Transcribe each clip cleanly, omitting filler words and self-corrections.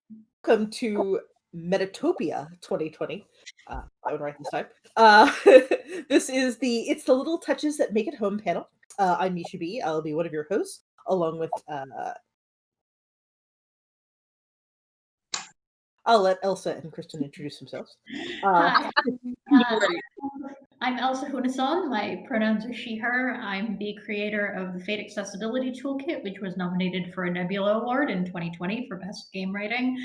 Welcome to METATOPIA 2020. I would write this time. It's the little touches that make it home panel. I'm Misha B. I'll be one of your hosts, along with I'll let Elsa and Kristen introduce themselves. Hi, uh, I'm Elsa Sjunneson. My pronouns are she, her. I'm the creator of the Fate Accessibility Toolkit, which was nominated for a Nebula Award in 2020 for Best Game Writing,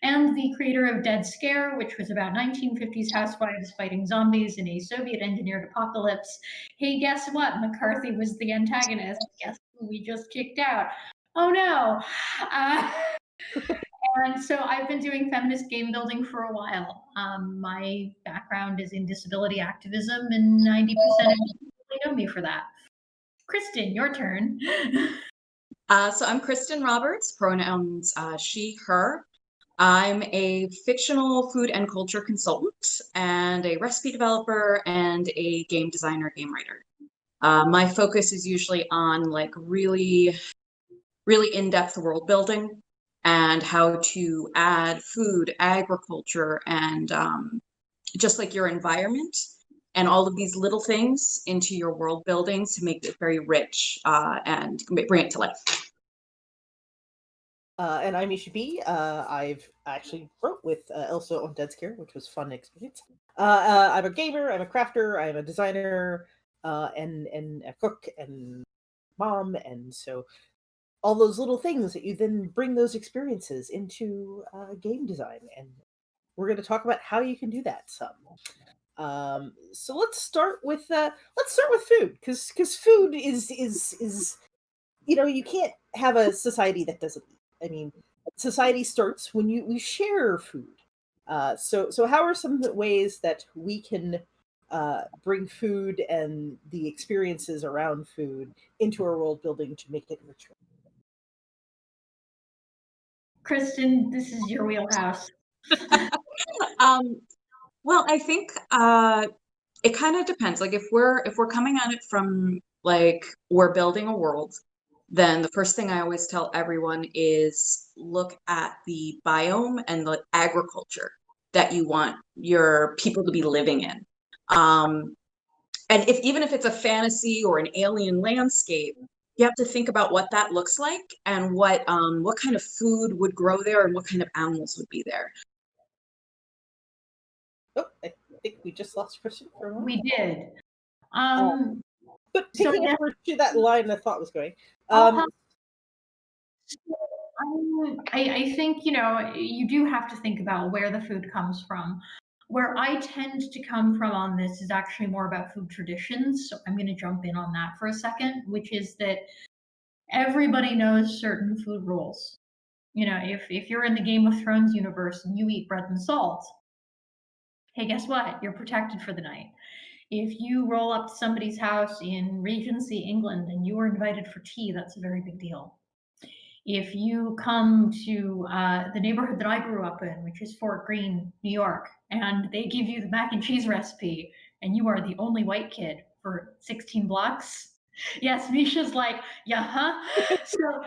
and the creator of Dead Scare, which was about 1950s housewives fighting zombies in a Soviet-engineered apocalypse. Hey, guess what? McCarthy was the antagonist. Guess who we just kicked out? Oh no! And so I've been doing feminist game building for a while. My background is in disability activism, and 90% of people know me for that. Kristen, your turn. So I'm Kristen Roberts, pronouns she, her. I'm a fictional food and culture consultant and a recipe developer and a game designer, game writer. My focus is usually on like really in-depth world building and how to add food, agriculture, and just like your environment and all of these little things into your world building to make it very rich and bring it to life. And I'm Misha B. I've actually wrote with Elsa on Dead Scare, which was a fun experience. I'm a gamer, I'm a crafter, I'm a designer, and a cook and mom, and so all those little things that you then bring those experiences into game design, and we're going to talk about how you can do that some. So let's start with food, because food is you can't have a society that doesn't eat. I mean, society starts when we share food. So how are some ways that we can bring food and the experiences around food into our world building to make it richer? Kristen, this is your wheelhouse. Well, I think it kind of depends. Like if we're coming at it from like we're building a world, then the first thing I always tell everyone is look at the biome and the agriculture that you want your people to be living in. And even if it's a fantasy or an alien landscape, you have to think about what that looks like and what kind of food would grow there and what kind of animals would be there. Oh, I think we just lost Kristen for a moment. We did. But taking over to that line, I thought was going. I think, you do have to think about where the food comes from. Where I tend to come from on this is actually more about food traditions. So I'm going to jump in on that for a second, which is that everybody knows certain food rules. If you're in the Game of Thrones universe and you eat bread and salt, hey, guess what? You're protected for the night. If you roll up to somebody's house in Regency, England, and you are invited for tea, that's a very big deal. If you come to the neighborhood that I grew up in, which is Fort Greene, New York, and they give you the mac and cheese recipe, and you are the only white kid for 16 blocks, yes, Misha's like, yeah, huh? So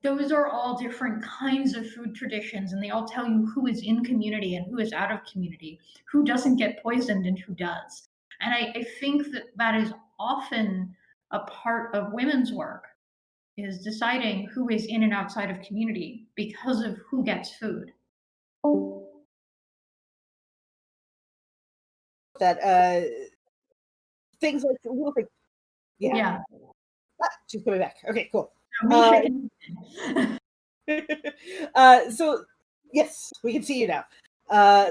those are all different kinds of food traditions, and they all tell you who is in community and who is out of community, who doesn't get poisoned and who does. And I think that is often a part of women's work, is deciding who is in and outside of community because of who gets food. That things like little things. Yeah. She's coming back. Okay, cool. So yes, we can see you now.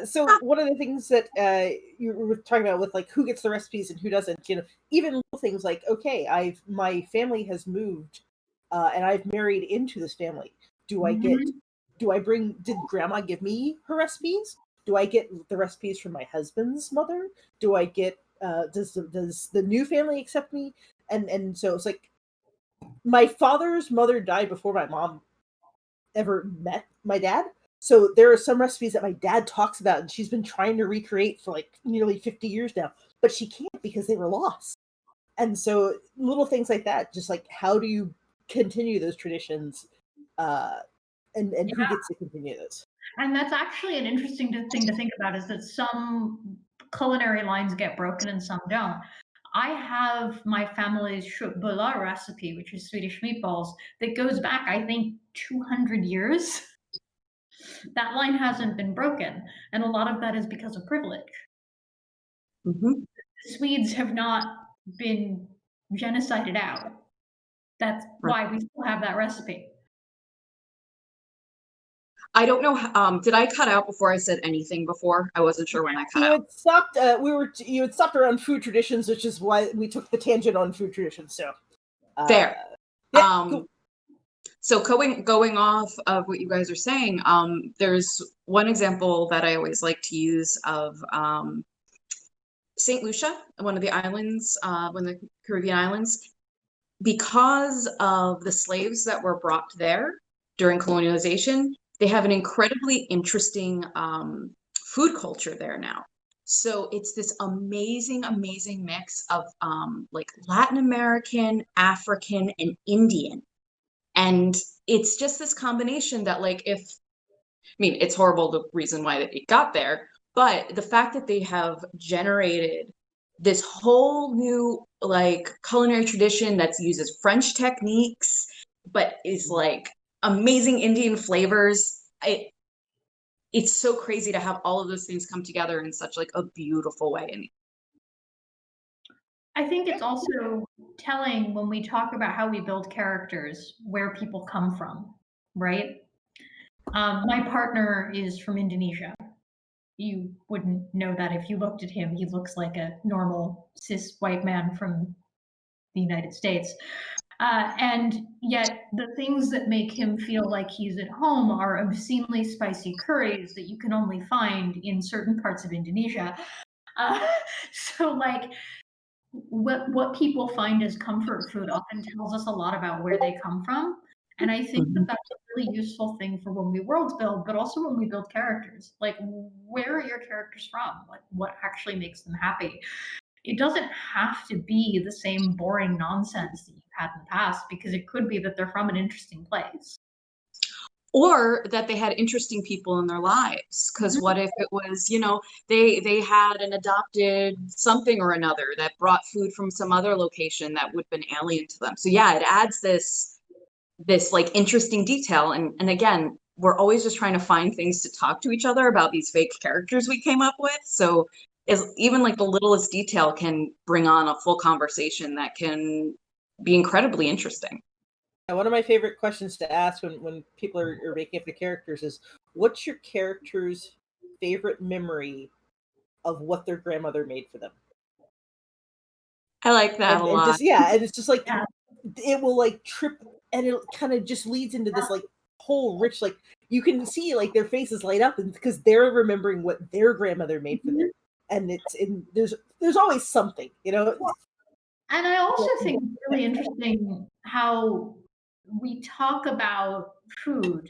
So one of the things that you were talking about with like who gets the recipes and who doesn't, even little things like, okay, my family has moved and I've married into this family. Did grandma give me her recipes? Do I get the recipes from my husband's mother? Do I get does the new family accept me? And so it's like my father's mother died before my mom ever met my dad. So there are some recipes that my dad talks about and she's been trying to recreate for like nearly 50 years now, but she can't because they were lost. And so little things like that, just like how do you continue those traditions and who Yeah. gets to continue this. And that's actually an interesting thing to think about, is that some culinary lines get broken and some don't. I have my family's köttbullar recipe, which is Swedish meatballs, that goes back, I think, 200 years. That line hasn't been broken, and a lot of that is because of privilege. Mhm. The Swedes have not been genocided out. That's Right. why we still have that recipe. I don't know. Did I cut out before I said anything before? I wasn't sure when I cut You out. had stopped. You had stopped around food traditions, which is why we took the tangent on food traditions. So, There. yeah, cool. So going off of what you guys are saying, there's one example that I always like to use of St. Lucia, one of the islands, one of the Caribbean islands, because of the slaves that were brought there during colonialization. They have an incredibly interesting food culture there now. So it's this amazing, amazing mix of like Latin American, African, and Indian. And it's just this combination that, like, I mean, it's horrible the reason why it got there, but the fact that they have generated this whole new like culinary tradition that uses French techniques, but is like amazing Indian flavors. It's so crazy to have all of those things come together in such like a beautiful way. And I think it's also telling when we talk about how we build characters, where people come from, right? My partner is from Indonesia. You wouldn't know that if you looked at him. He looks like a normal cis white man from the United States. And yet, the things that make him feel like he's at home are obscenely spicy curries that you can only find in certain parts of Indonesia. So, like, what people find as comfort food often tells us a lot about where they come from. And I think that that's a really useful thing for when we world build, but also when we build characters. Like, where are your characters from? Like, what actually makes them happy? It doesn't have to be the same boring nonsense that you've had in the past, because it could be that they're from an interesting place. or that they had interesting people in their lives, because what if it was, they had an adopted something or another that brought food from some other location that would have been alien to them. So yeah, it adds this like interesting detail. And again, we're always just trying to find things to talk to each other about these fake characters we came up with. So even like the littlest detail can bring on a full conversation that can be incredibly interesting. One of my favorite questions to ask when people are making up the characters is, what's your character's favorite memory of what their grandmother made for them? I like that a And lot. just, yeah, and it's just like, Yeah. it will like trip, and it kind of just leads into this like whole rich, like, you can see like their faces light up, and because they're remembering what their grandmother made for them. And there's always something, And I also think it's really interesting how we talk about food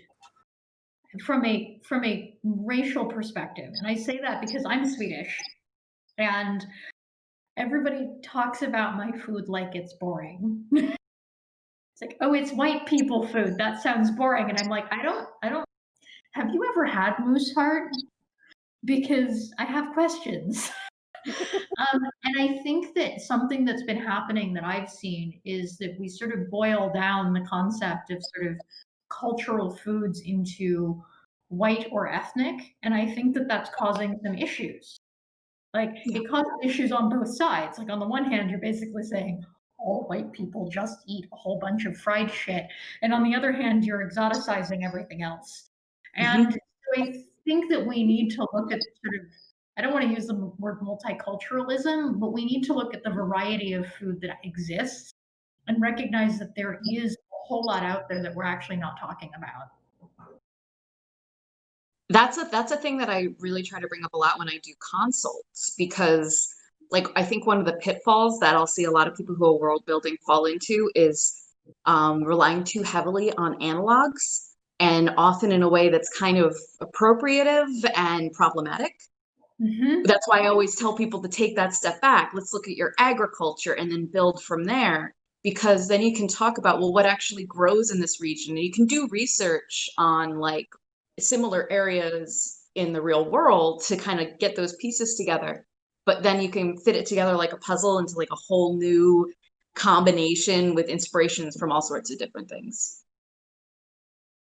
from a racial perspective. And I say that because I'm Swedish, and everybody talks about my food like it's boring. It's like, oh, it's white people food. That sounds boring. And I'm like, I don't have you ever had moose heart? Because I have questions. And I think that something that's been happening that I've seen is that we sort of boil down the concept of sort of cultural foods into white or ethnic. And I think that that's causing some issues. Like, it causes issues on both sides. Like, on the one hand, you're basically saying all white people just eat a whole bunch of fried shit. And on the other hand, you're exoticizing everything else. And so I think that we need to look at sort of, I don't want to use the word multiculturalism, but we need to look at the variety of food that exists and recognize that there is a whole lot out there that we're actually not talking about. That's a thing that I really try to bring up a lot when I do consults, because like I think one of the pitfalls that I'll see a lot of people who are world building fall into is relying too heavily on analogs, and often in a way that's kind of appropriative and problematic. That's why I always tell people to take that step back. Let's look at your agriculture and then build from there. because then you can talk about, well, what actually grows in this region. And you can do research on like similar areas in the real world to kind of get those pieces together. But then you can fit it together like a puzzle into like a whole new combination with inspirations from all sorts of different things.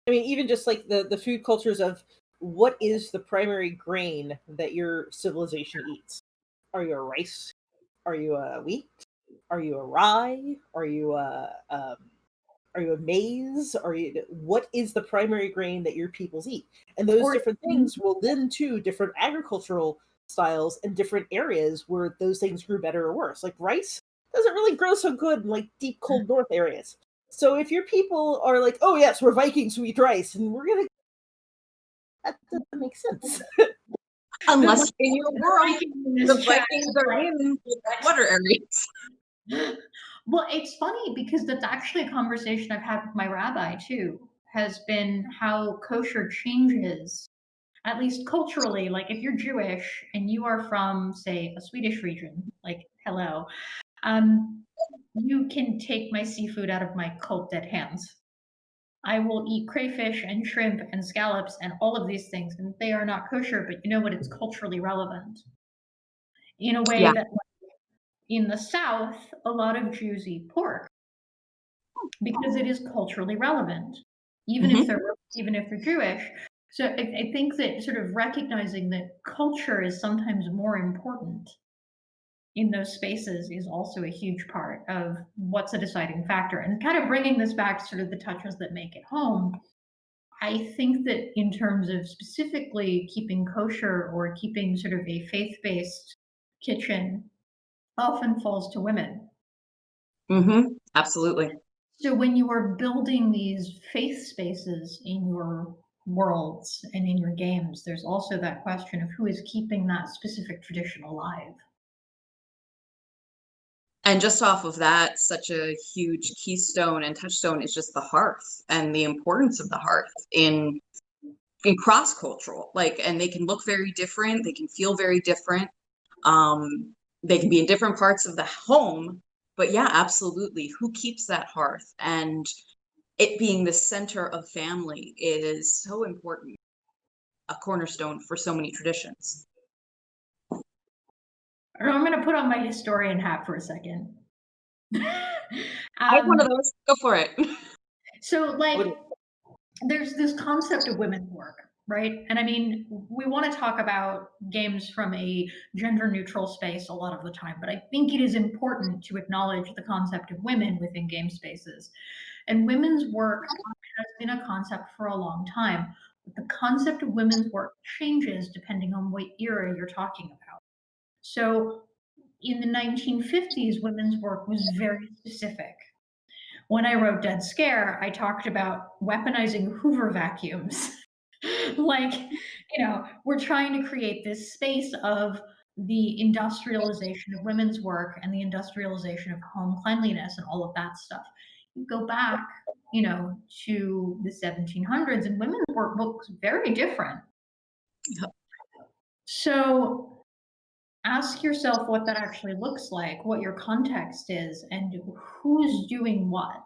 I mean, even just like the food cultures of what is the primary grain that your civilization eats? Are you a rice? Are you a wheat? Are you a rye? Are you a maize? What is the primary grain that your peoples eat? And those Or different things will lend to different agricultural styles and different areas where those things grew better or worse. Like rice doesn't really grow so good in like deep cold north areas. So if your people are like, oh yes, we're Vikings who eat rice, and we're gonna, that doesn't make sense. Unless in your world, in the this chat, Vikings are in the water areas. well, it's funny because that's actually a conversation I've had with my rabbi too, has been how kosher changes, at least culturally. Like if you're Jewish and you are from, say, a Swedish region, like hello, you can take my seafood out of my cold dead hands. I will eat crayfish and shrimp and scallops and all of these things, and they are not kosher, but you know what? It's culturally relevant in a way Yeah. that in the South, a lot of Jews eat pork because it is culturally relevant, even if they're Jewish. So I think that sort of recognizing that culture is sometimes more important in those spaces is also a huge part of what's a deciding factor. And kind of bringing this back to sort of the touches that make it home, I think that in terms of specifically keeping kosher or keeping sort of a faith-based kitchen often falls to women. Absolutely. So when you are building these faith spaces in your worlds and in your games, there's also that question of who is keeping that specific tradition alive. And just off of that, such a huge keystone and touchstone is just the hearth and the importance of the hearth in cross-cultural. Like, and they can look very different, they can feel very different. They can be in different parts of the home, but yeah, absolutely. Who keeps that hearth? And it being the center of family is so important, a cornerstone for so many traditions. I'm going to put on my historian hat for a second. I have one of those. Go for it. So, like, there's this concept of women's work, right? And I mean, we want to talk about games from a gender neutral space a lot of the time, but I think it is important to acknowledge the concept of women within game spaces. And women's work has been a concept for a long time. But the concept of women's work changes depending on what era you're talking about. So in the 1950s, women's work was very specific. When I wrote Dead Scare, I talked about weaponizing Hoover vacuums. Like, we're trying to create this space of the industrialization of women's work and the industrialization of home cleanliness and all of that stuff. You go back, to the 1700s, and women's work looks very different. So ask yourself what that actually looks like, what your context is, and who's doing what,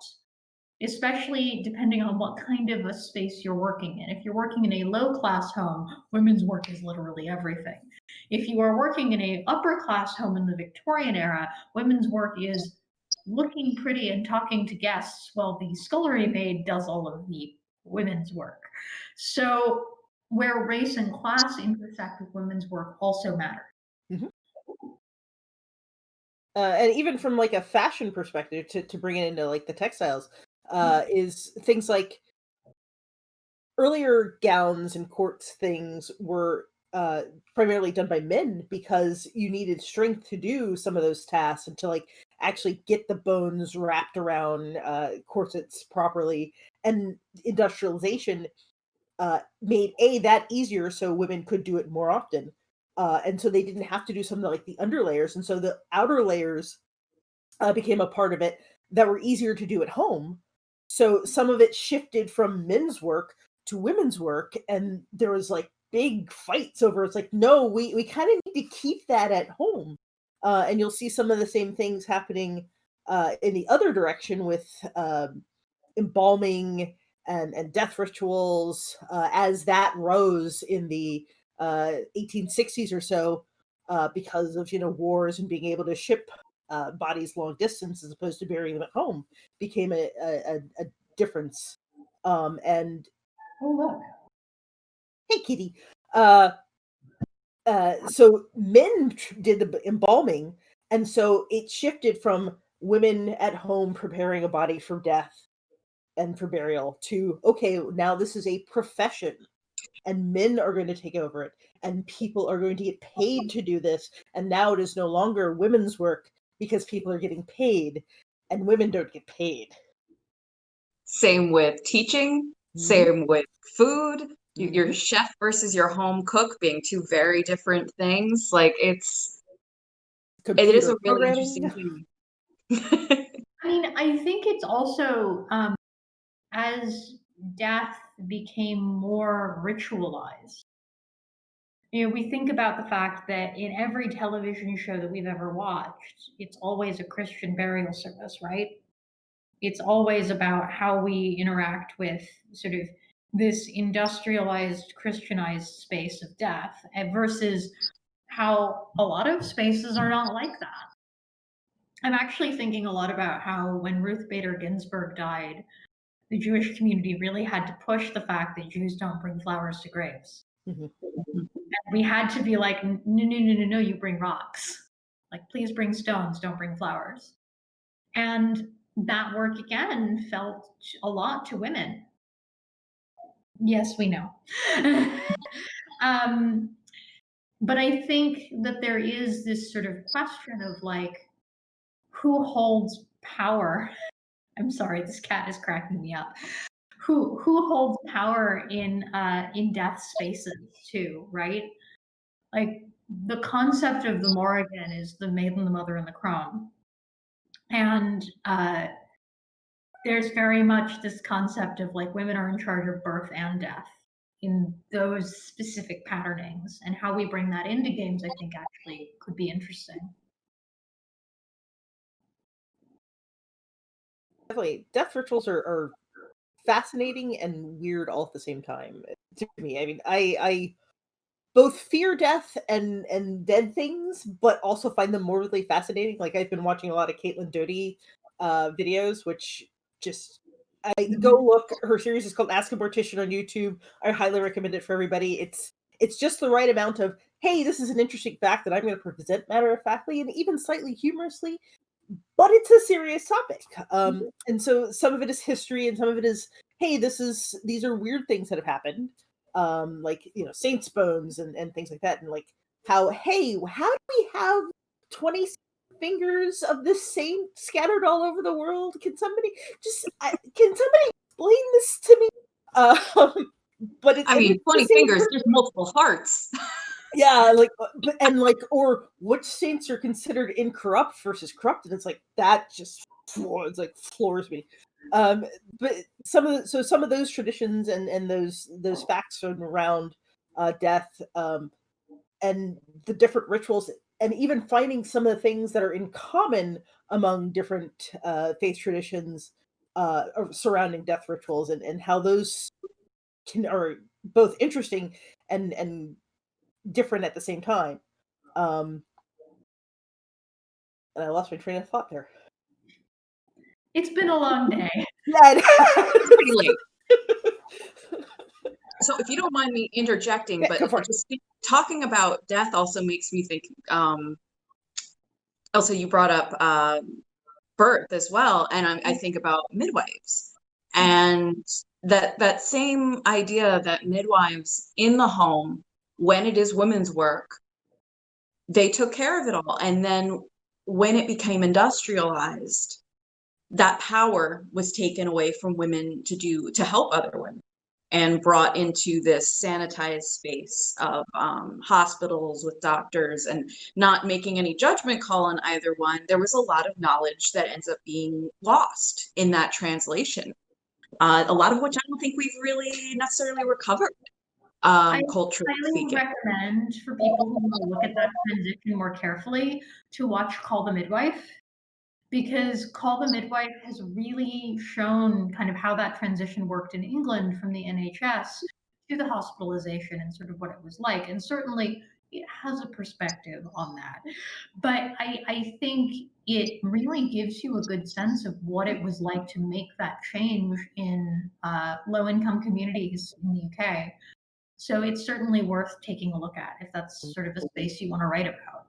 especially depending on what kind of a space you're working in. If you're working in a low-class home, women's work is literally everything. If you are working in a upper-class home in the Victorian era, women's work is looking pretty and talking to guests while the scullery maid does all of the women's work. So where race and class intersect with women's work also matter. And even from like a fashion perspective, to bring it into like the textiles, is things like earlier gowns and courts things were primarily done by men because you needed strength to do some of those tasks and to like actually get the bones wrapped around corsets properly. And industrialization made that easier so women could do it more often. And so they didn't have to do something like the underlayers. And so the outer layers became a part of it that were easier to do at home. So some of it shifted from men's work to women's work. And there was like big fights over it's like, no, we kind of need to keep that at home. And you'll see some of the same things happening in the other direction with embalming and death rituals as that rose in the 1860s or so because of wars and being able to ship bodies long distance as opposed to burying them at home became a difference. And Oh, look. hey, kitty. So men did the embalming, and so it shifted from women at home preparing a body for death and for burial to, okay, now this is a profession and men are going to take over it and people are going to get paid to do this. And now it is no longer women's work because people are getting paid and women don't get paid. Same with teaching, same with food, your chef versus your home cook being two very different things. Like it is a really interesting thing. I mean, I think it's also as death became more ritualized. We think about the fact that in every television show that we've ever watched, it's always a Christian burial service, right? It's always about how we interact with sort of this industrialized, Christianized space of death versus how a lot of spaces are not like that. I'm actually thinking a lot about how when Ruth Bader Ginsburg died, the Jewish community really had to push the fact that Jews don't bring flowers to graves. We had to be like, no, you bring rocks. Like, please bring stones, don't bring flowers. And that work again felt a lot to women. Yes, we know. But I think that there is this sort of question of like, who holds power? I'm sorry, this cat is cracking me up. Who holds power in death spaces too, right? Like the concept of the Morrigan is the maiden, the mother, and the crone. And there's very much this concept of like women are in charge of birth and death in those specific patternings, and how we bring that into games, I think actually could be interesting. Definitely, death rituals are fascinating and weird all at the same time to me. I mean, I both fear death and dead things, but also find them morbidly fascinating. Like I've been watching a lot of Caitlin Doty videos, which just go look. Her series is called Ask a Mortician on YouTube. I highly recommend it for everybody. It's just the right amount of, hey, this is an interesting fact that I'm going to present matter of factly and even slightly humorously, but it's a serious topic. And so some of it is history and some of it is, hey, these are weird things that have happened. Like, saints bones and things like that. And like how do we have 20 fingers of this saint scattered all over the world? Can somebody explain this to me? But it's, I mean, 20 fingers, there's multiple hearts. Yeah, or which saints are considered incorrupt versus corrupted? It's like that just floors me. But some of those traditions and those facts around death and the different rituals, and even finding some of the things that are in common among different faith traditions surrounding death rituals, and how those are both interesting and different at the same time. And I lost my train of thought there. It's been a long day. Yeah, it's pretty late. So if you don't mind me interjecting, yeah, but just talking about death also makes me think, also you brought up birth as well, and I think about midwives, and that same idea that midwives in the home, when it is women's work, they took care of it all. And then when it became industrialized, that power was taken away from women to help other women, and brought into this sanitized space of hospitals with doctors, and not making any judgment call on either one. There was a lot of knowledge that ends up being lost in that translation, a lot of which I don't think we've really necessarily recovered. Culturally speaking, I recommend for people who want to look at that transition more carefully to watch Call the Midwife. because Call the Midwife has really shown kind of how that transition worked in England from the NHS to the hospitalization and sort of what it was like. And certainly it has a perspective on that. But I think it really gives you a good sense of what it was like to make that change in low-income communities in the UK. So it's certainly worth taking a look at if that's sort of a space you want to write about.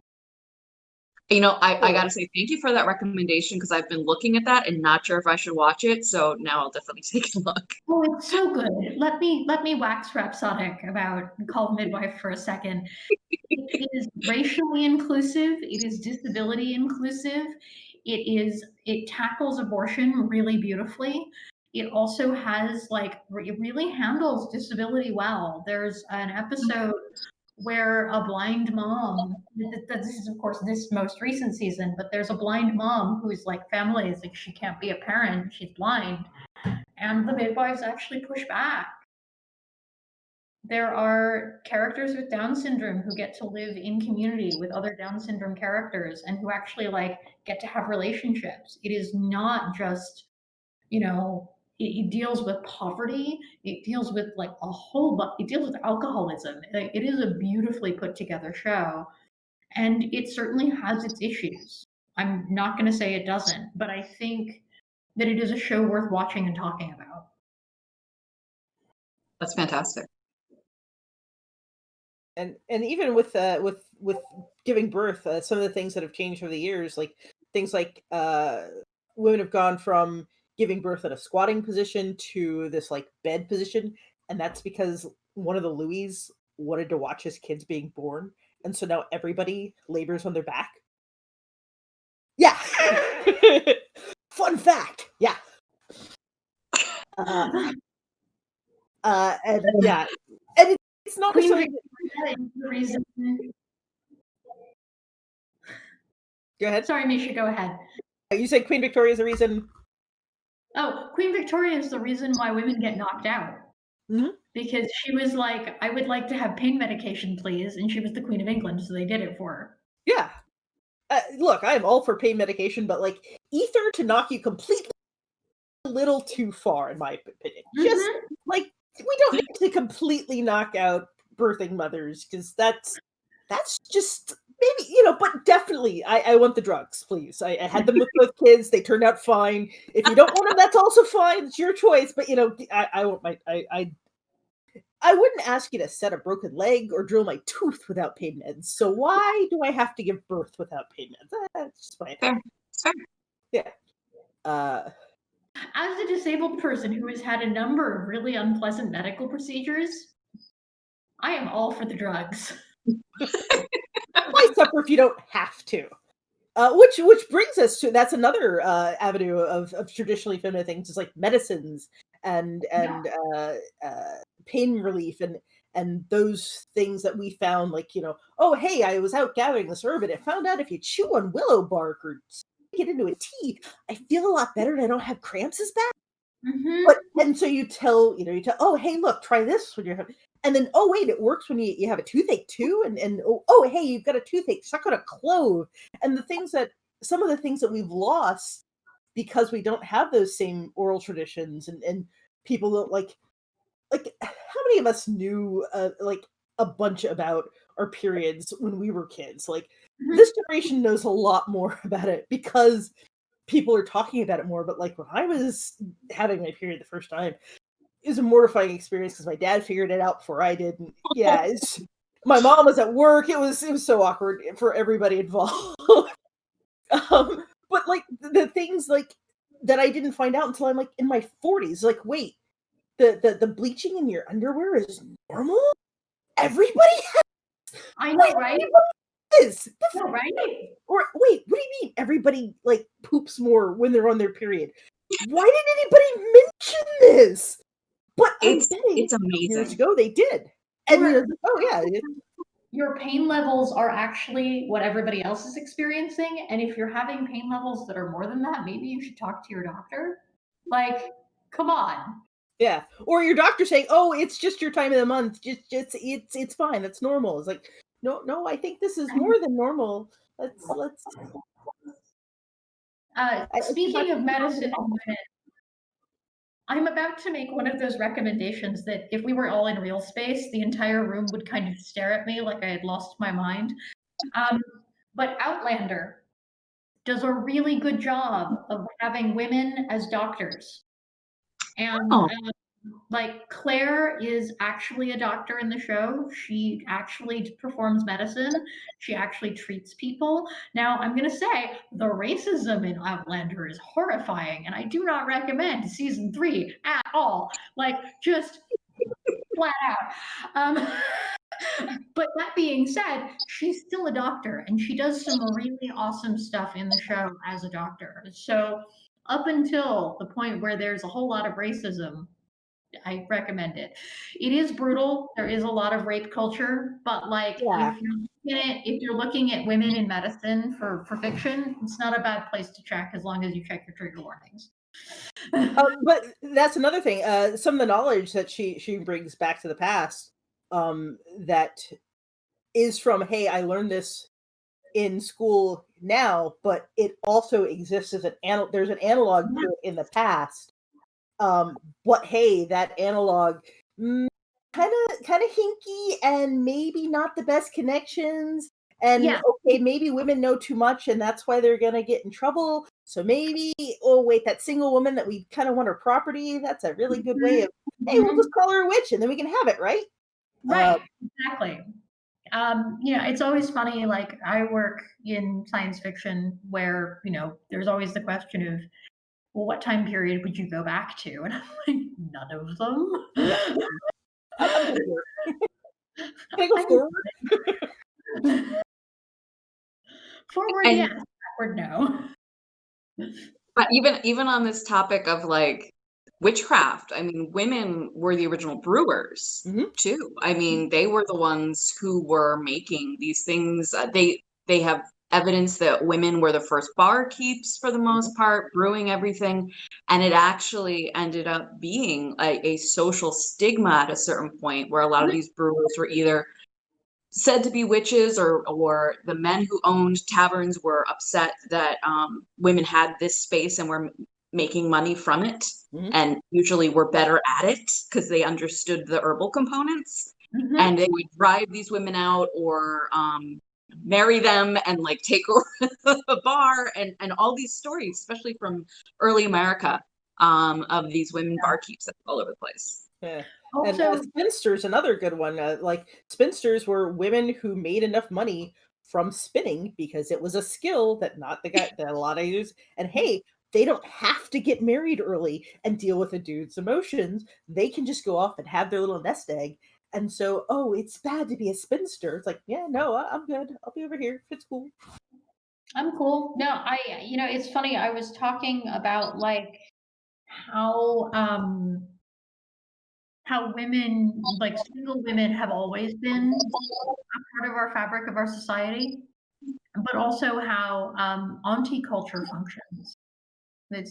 You know, I gotta say thank you for that recommendation, because I've been looking at that and not sure if I should watch it. So now I'll definitely take a look. Oh, it's so good. Let me wax rhapsodic about Call the Midwife for a second. It is racially inclusive. It is disability inclusive. It tackles abortion really beautifully. It also has it really handles disability well. There's an episode where a blind mom, this is of course this most recent season, but there's a blind mom who's like family is like she can't be a parent, she's blind, and the midwives actually push back. There are characters with Down syndrome who get to live in community with other Down syndrome characters and who actually get to have relationships. It is not just, it deals with poverty. It deals with it deals with alcoholism. It is a beautifully put together show, and it certainly has its issues. I'm not going to say it doesn't, but I think that it is a show worth watching and talking about. That's fantastic. And even with giving birth, some of the things that have changed over the years, like things like women have gone from giving birth in a squatting position to this like bed position, and that's because one of the Louis wanted to watch his kids being born, and so now everybody labors on their back. Yeah. Fun fact. Yeah. And yeah, and it's not Queen necessarily. Victoria is the reason. Go ahead. Sorry, Misha, go ahead. You said Queen Victoria is the reason. Oh, Queen Victoria is the reason why women get knocked out. Mm-hmm. Because she was like, I would like to have pain medication, please. And she was the Queen of England, so they did it for her. Yeah. Look, I am all for pain medication, but like ether to knock you completely a little too far, in my opinion. Just like we don't need to completely knock out birthing mothers, because that's just maybe, but definitely I want the drugs, please. I had them with both kids, they turned out fine. If you don't want them, that's also fine. It's your choice. But I want my I wouldn't ask you to set a broken leg or drill my tooth without pain meds. So why do I have to give birth without pain meds? That's just my opinion. Fair. Yeah. As a disabled person who has had a number of really unpleasant medical procedures, I am all for the drugs. Why suffer if you don't have to? Which brings us to, that's another avenue of traditionally feminine things, is like medicines and pain relief and those things that we found, like, oh hey, I was out gathering this herb and I found out if you chew on willow bark or get into a tea, I feel a lot better and I don't have cramps as bad. But and so you tell, oh hey, look, try this when you're having, and then oh wait, it works when you have a toothache too, and oh hey, you've got a toothache, suck on a clove. And some of the things that we've lost because we don't have those same oral traditions, and people don't like how many of us knew like a bunch about our periods when we were kids? Like this generation knows a lot more about it because people are talking about it more. But like when I was having my period the first time, it was a mortifying experience because my dad figured it out before I did. And yeah, my mom was at work. It was so awkward for everybody involved. But like the things like that I didn't find out until I'm like in my 40s. Like, wait, the bleaching in your underwear is normal? Everybody has. I know, right? Is right? Or wait, what do you mean everybody like poops more when they're on their period? Why didn't anybody mention this? But it's amazing. Years ago they did, and oh yeah, your pain levels are actually what everybody else is experiencing, and if you're having pain levels that are more than that, maybe you should talk to your doctor. Like, come on. Yeah, or your doctor saying, "Oh, it's just your time of the month. Just it's fine. That's normal." It's like, no, I think this is more than normal. Let's. Speaking of medicine and women, I'm about to make one of those recommendations that if we were all in real space, the entire room would kind of stare at me like I had lost my mind. But Outlander does a really good job of having women as doctors. And Oh, like Claire is actually a doctor in the show. She actually performs medicine. She actually treats people. Now, I'm going to say the racism in Outlander is horrifying, and I do not recommend season 3 at all. Like, just flat out. But that being said, she's still a doctor, and she does some really awesome stuff in the show as a doctor. So, up until the point where there's a whole lot of racism, I recommend it. It is brutal. There is a lot of rape culture, but like Yeah. if you're looking at women in medicine for fiction, it's not a bad place to check as long as you check your trigger warnings. But that's another thing. Some of the knowledge that she brings back to the past, that is from, hey, I learned this in school now, but it also exists as there's an analog to it in the past. But hey, that analog, kind of hinky, and maybe not the best connections. And Yeah. okay, maybe women know too much, and that's why they're gonna get in trouble. So maybe, oh wait, that single woman that we kind of want her property. That's a really good way of, hey, we'll just call her a witch, and then we can have it, right? Right, exactly. It's always funny, like I work in science fiction where, there's always the question of, well, what time period would you go back to? And I'm like, none of them. Yeah. I'm good here. Can I go forward? Forward, and yes. Backward, no. but even on this topic of like witchcraft, I mean, women were the original brewers too. I mean, they were the ones who were making these things. They have evidence that women were the first barkeeps for the most part, brewing everything, and it actually ended up being a social stigma at a certain point where a lot of these brewers were either said to be witches, or the men who owned taverns were upset that women had this space and were making money from it, and usually were better at it because they understood the herbal components, and they would drive these women out or marry them and like take over a bar, and all these stories, especially from early America, of these women barkeeps all over the place. Yeah. Also, And spinsters, another good one. Like spinsters were women who made enough money from spinning because it was a skill that not the guy that a lot of use. And hey, they don't have to get married early and deal with a dude's emotions. They can just go off and have their little nest egg. And so, oh, it's bad to be a spinster. It's like, yeah, no, I'm good. I'll be over here. It's cool. I'm cool. No, it's funny. I was talking about like how women, like single women, have always been a part of our fabric of our society, but also how auntie culture functions.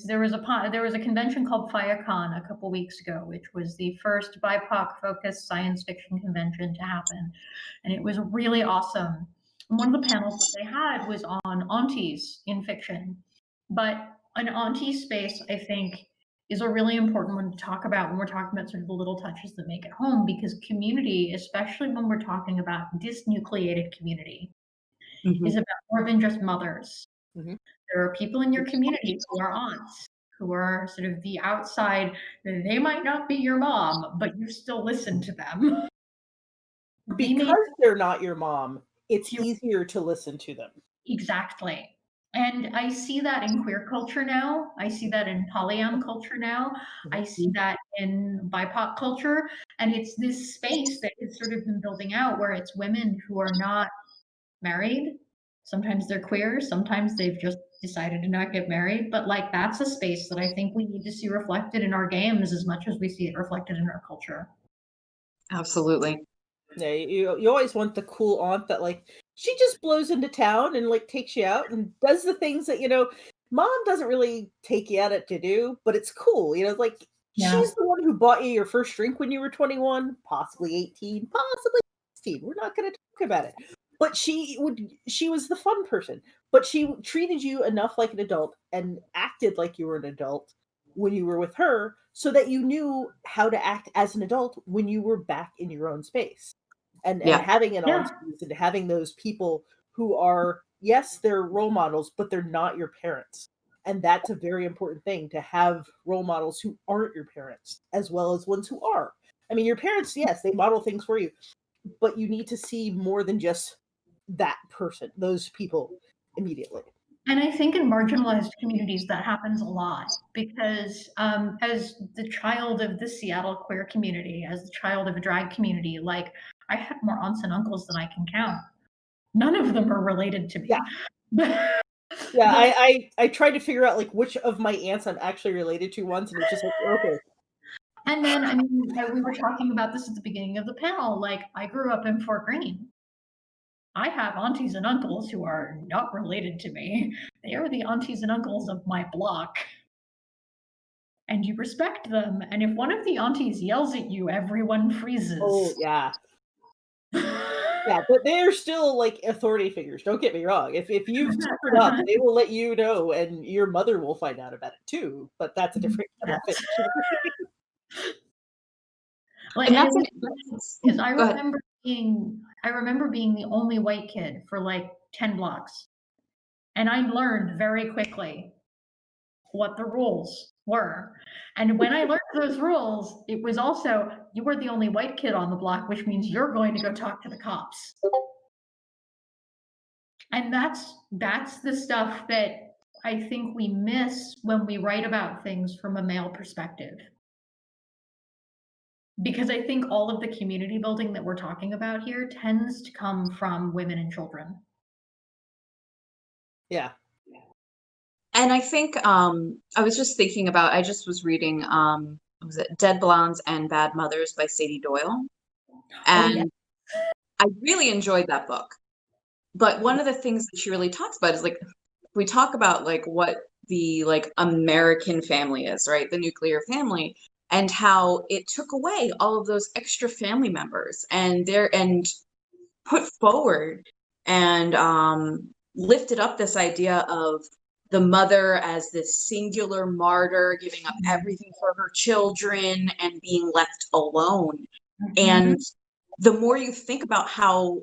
There was a convention called FireCon a couple weeks ago, which was the first BIPOC focused science fiction convention to happen, and it was really awesome. And one of the panels that they had was on aunties in fiction, but an auntie space, I think, is a really important one to talk about when we're talking about sort of the little touches that make it home, because community, especially when we're talking about disnucleated community, is about more than just mothers. There are people in your community who are aunts, who are sort of the outside. They might not be your mom, but you still listen to them. Because they're not your mom, it's easier to listen to them. Exactly. And I see that in queer culture now. I see that in polyam culture now. I see that in BIPOC culture. And it's this space that has sort of been building out where it's women who are not married. Sometimes they're queer. Sometimes they've just decided to not get married. But like, that's a space that I think we need to see reflected in our games as much as we see it reflected in our culture. Absolutely. Yeah, you always want the cool aunt that like she just blows into town and like takes you out and does the things that mom doesn't really take you out to do, but it's cool. Like she's the one who bought you your first drink when you were 21, possibly 18, possibly 16. We're not going to talk about it, but she was the fun person, but she treated you enough like an adult and acted like you were an adult when you were with her, so that you knew how to act as an adult when you were back in your own space. And Yeah. having an Yeah. aunties and having those people who are, yes, they're role models, but they're not your parents. And that's a very important thing, to have role models who aren't your parents as well as ones who are. I mean, your parents, yes, they model things for you, but you need to see more than just that person, those people immediately. And I think in marginalized communities that happens a lot, because as the child of the Seattle queer community, as the child of a drag community, like, I had more aunts and uncles than I can count. None of them are related to me. Yeah. Yeah, I tried to figure out like which of my aunts I'm actually related to once, and it's just like, okay. And then, I mean, we were talking about this at the beginning of the panel. Like, I grew up in Fort Greene. I have aunties and uncles who are not related to me. They are the aunties and uncles of my block. And you respect them. And if one of the aunties yells at you, everyone freezes. Oh yeah. Yeah, but they're still like authority figures. Don't get me wrong. If you've screwed up, they will let you know, and your mother will find out about it too. But that's a different kettle of fish. Like, And that's because I Go ahead. remember being the only white kid for like 10 blocks. And I learned very quickly what the rules were. And when I learned those rules, it was also, you were the only white kid on the block, which means you're going to go talk to the cops. And that's the stuff that I think we miss when we write about things from a male perspective. Because I think all of the community building that we're talking about here tends to come from women and children. Yeah. And I think I was just thinking about, I just was reading what was it, Dead Blondes and Bad Mothers by Sadie Doyle. And yeah. I really enjoyed that book. But one of the things that she really talks about is like, we talk about like what the like American family is, right? The nuclear family, and how it took away all of those extra family members and put forward and lifted up this idea of the mother as this singular martyr, giving up everything for her children and being left alone. And the more you think about how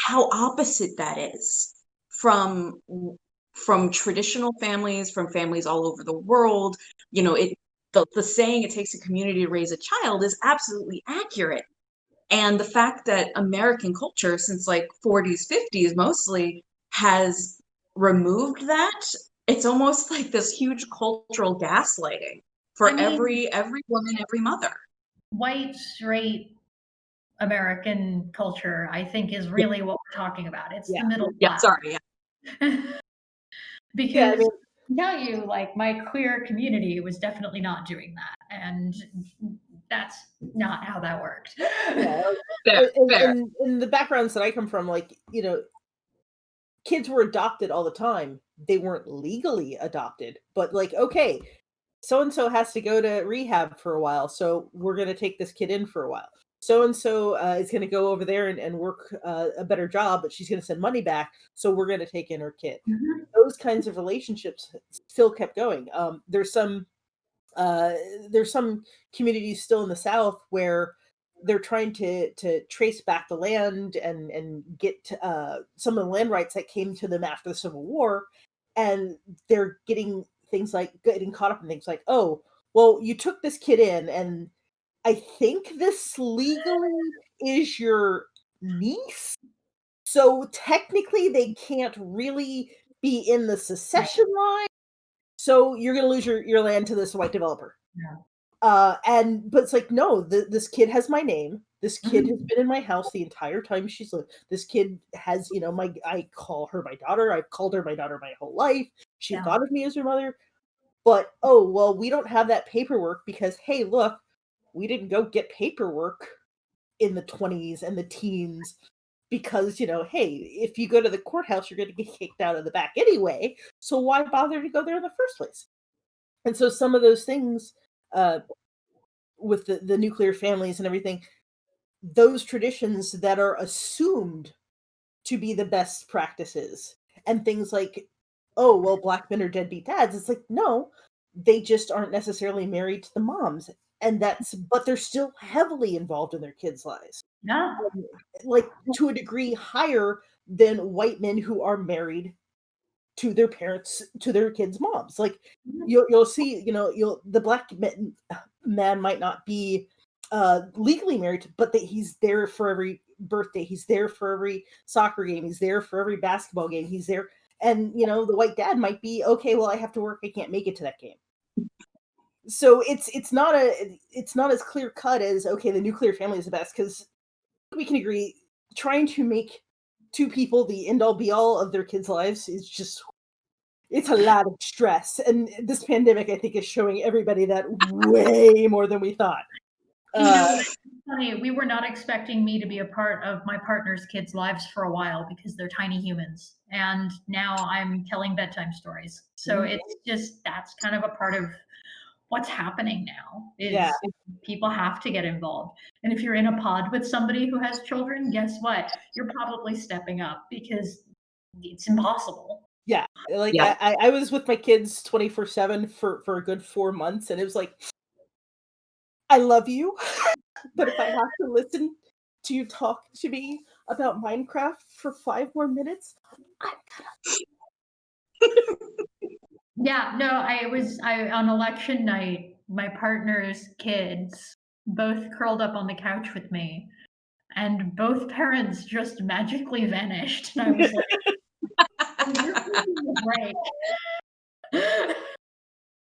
opposite that is from traditional families, from families all over the world, you know, the saying it takes a community to raise a child is absolutely accurate. And the fact that American culture since like 40s, 50s mostly has removed that, it's almost like this huge cultural gaslighting for every woman, every mother. White, straight American culture, I think, is really what we're talking about. It's the middle class. Sorry. Yeah. Because I can tell you, like, my queer community was definitely not doing that. And that's not how that worked. Yeah. Fair. In the backgrounds that I come from, like, you know, kids were adopted all the time. They weren't legally adopted, but like, okay, so and so has to go to rehab for a while, so we're going to take this kid in for a while. So and so is going to go over there and work a better job, but she's going to send money back, so we're going to take in her kid. Those kinds of relationships still kept going. There's some communities still in the South where they're trying to trace back the land and get some of the land rights that came to them after the Civil War, and they're getting caught up in things like, oh, well, you took this kid in, and I think this legally is your niece, so technically they can't really be in the succession line, so you're going to lose your land to this white developer. Yeah. But it's like, no, this kid has my name. This kid has been in my house the entire time she's lived. This kid has, you know, I call her my daughter. I've called her my daughter my whole life. She thought of me as her mother. But, oh, well, we don't have that paperwork because, hey, look, we didn't go get paperwork in the 20s and the teens because, you know, hey, if you go to the courthouse, you're going to get kicked out of the back anyway. So why bother to go there in the first place? And so some of those things, with the nuclear families and everything, those traditions that are assumed to be the best practices. And things like, oh, well, Black men are deadbeat dads. It's like, no, they just aren't necessarily married to the moms. And but they're still heavily involved in their kids' lives. Yeah. Like to a degree higher than white men who are married to their parents, to their kids' moms. Like you'll see, the Black man might not be legally married, but that he's there for every birthday, he's there for every soccer game, he's there for every basketball game, he's there. And the white dad might be, okay, well, I have to work, I can't make it to that game. So it's not as clear cut as, okay, the nuclear family is the best, because we can agree trying to make two people the end all be all of their kids' lives is just, it's a lot of stress. And this pandemic, I think, is showing everybody that way more than we thought. It's funny. We were not expecting me to be a part of my partner's kids' lives for a while because they're tiny humans. And now I'm telling bedtime stories. So it's just, that's kind of a part of what's happening now is people have to get involved. And if you're in a pod with somebody who has children, guess what? You're probably stepping up because it's impossible. Yeah. Like I was with my kids 24/7 for a good 4 months, and it was like, I love you, but if I have to listen to you talk to me about Minecraft for 5 more minutes, I'm gonna. Yeah, no, I on election night, my partner's kids both curled up on the couch with me, and both parents just magically vanished. And I was like, "You're taking a break."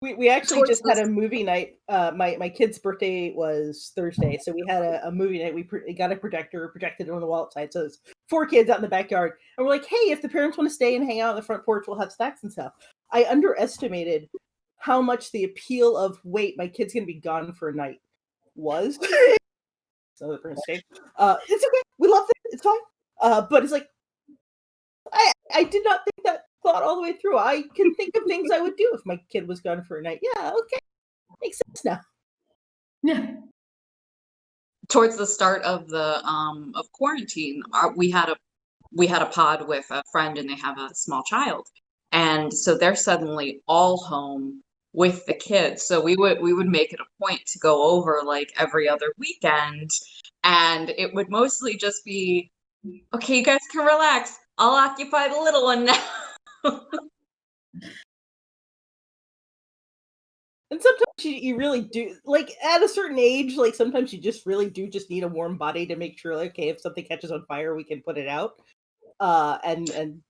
We actually just had a movie night. My kid's birthday was Thursday, so we had a movie night. We got a projected it on the wall outside. So it's 4 kids out in the backyard, and we're like, "Hey, if the parents want to stay and hang out on the front porch, we'll have snacks and stuff." I underestimated how much the appeal of, wait, my kid's gonna be gone for a night was. So the parents stayed. It's okay. We love it. It's fine. But it's like, I did not think that thought all the way through. I can think of things I would do if my kid was gone for a night. Yeah, okay. Makes sense now. Yeah. Towards the start of the of quarantine, we had a pod with a friend, and they have a small child, and so they're suddenly all home with the kids. So we would make it a point to go over like every other weekend, and it would mostly just be, okay, you guys can relax. I'll occupy the little one now. And sometimes you really do, like at a certain age, like sometimes you just really do just need a warm body to make sure, like, okay, if something catches on fire, we can put it out. And